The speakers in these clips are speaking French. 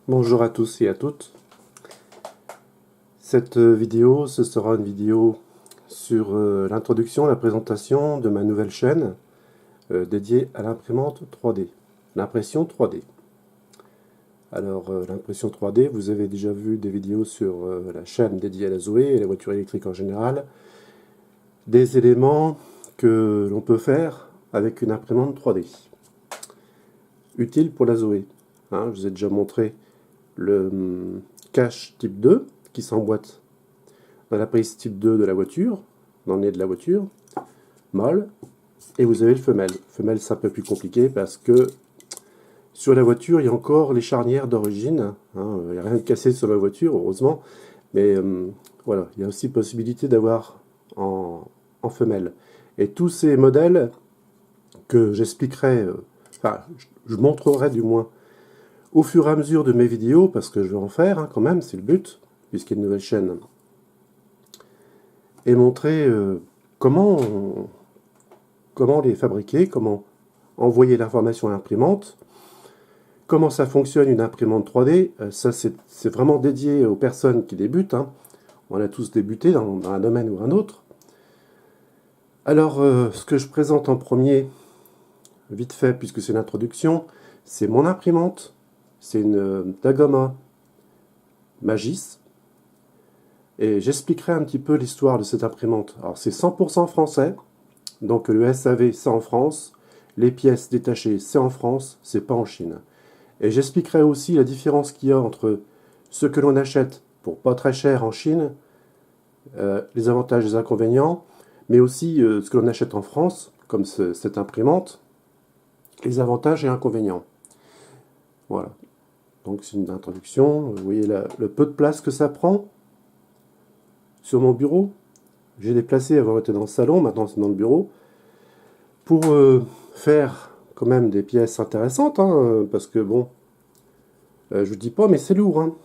Bonjour à tous et à toutes. Cette vidéo, ce sera une vidéo sur l'introduction, la présentation de ma nouvelle chaîne dédiée à l'imprimante 3D, l'impression 3D. Alors l'impression 3D, vous avez déjà vu des vidéos sur la chaîne dédiée à la Zoé et la voiture électrique en général, des éléments que l'on peut faire avec une imprimante 3D. Utile pour la Zoé. Je vous ai déjà montré le cache type 2 qui s'emboîte dans la prise type 2 de la voiture, dans le nez de la voiture, mâle, et vous avez le femelle. Femelle, c'est un peu plus compliqué parce que sur la voiture, il y a encore les charnières d'origine. Il n'y a rien de cassé sur ma voiture, heureusement, mais voilà, il y a aussi possibilité d'avoir en femelle. Et tous ces modèles que j'expliquerai, je montrerai du moins au fur et à mesure de mes vidéos, parce que je vais en faire quand même, c'est le but, puisqu'il y a une nouvelle chaîne, et montrer comment les fabriquer, comment envoyer l'information à l'imprimante, comment ça fonctionne une imprimante 3D. Ça c'est vraiment dédié aux personnes qui débutent, On a tous débuté dans un domaine ou un autre. Alors ce que je présente en premier, vite fait, puisque c'est l'introduction, c'est mon imprimante. C'est une Tagoma Magis. Et j'expliquerai un petit peu l'histoire de cette imprimante. Alors c'est 100% français, donc le SAV c'est en France, les pièces détachées c'est en France, c'est pas en Chine. Et j'expliquerai aussi la différence qu'il y a entre ce que l'on achète pour pas très cher en Chine, les avantages et les inconvénients, mais aussi ce que l'on achète en France, comme cette imprimante, les avantages et inconvénients. Voilà. Donc c'est une introduction, vous voyez le peu de place que ça prend sur mon bureau. J'ai déplacé, avant été dans le salon, maintenant c'est dans le bureau, pour faire quand même des pièces intéressantes, parce que bon, je vous dis pas, mais c'est lourd.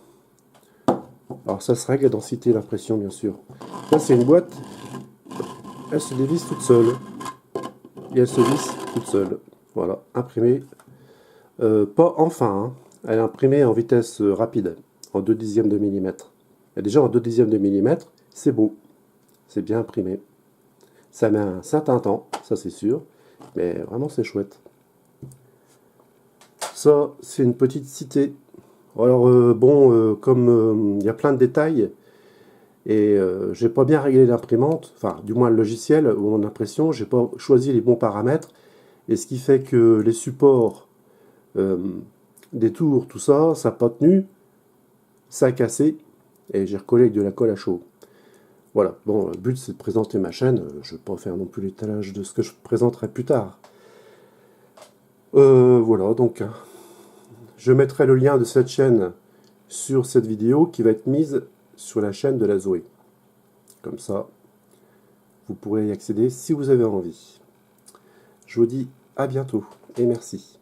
Alors ça se règle la densité, l'impression bien sûr. Là c'est une boîte, elle se dévisse toute seule, et elle se visse toute seule. Voilà, imprimée, pas en fin, elle est imprimée en vitesse rapide, en 2/10 de millimètre. Et déjà en 2/10 de millimètre, c'est beau, c'est bien imprimé. Ça met un certain temps, ça c'est sûr, mais vraiment c'est chouette. Ça, c'est une petite cité. Alors comme il y a plein de détails, et j'ai pas bien réglé l'imprimante, enfin du moins le logiciel ou mon impression, j'ai pas choisi les bons paramètres, et ce qui fait que les supports, des tours, tout ça, ça n'a pas tenu, ça a cassé, et j'ai recollé avec de la colle à chaud. Voilà, bon, le but c'est de présenter ma chaîne, je ne vais pas faire non plus l'étalage de ce que je présenterai plus tard. Voilà, donc je mettrai le lien de cette chaîne sur cette vidéo qui va être mise sur la chaîne de la Zoé. Comme ça, vous pourrez y accéder si vous avez envie. Je vous dis à bientôt et merci.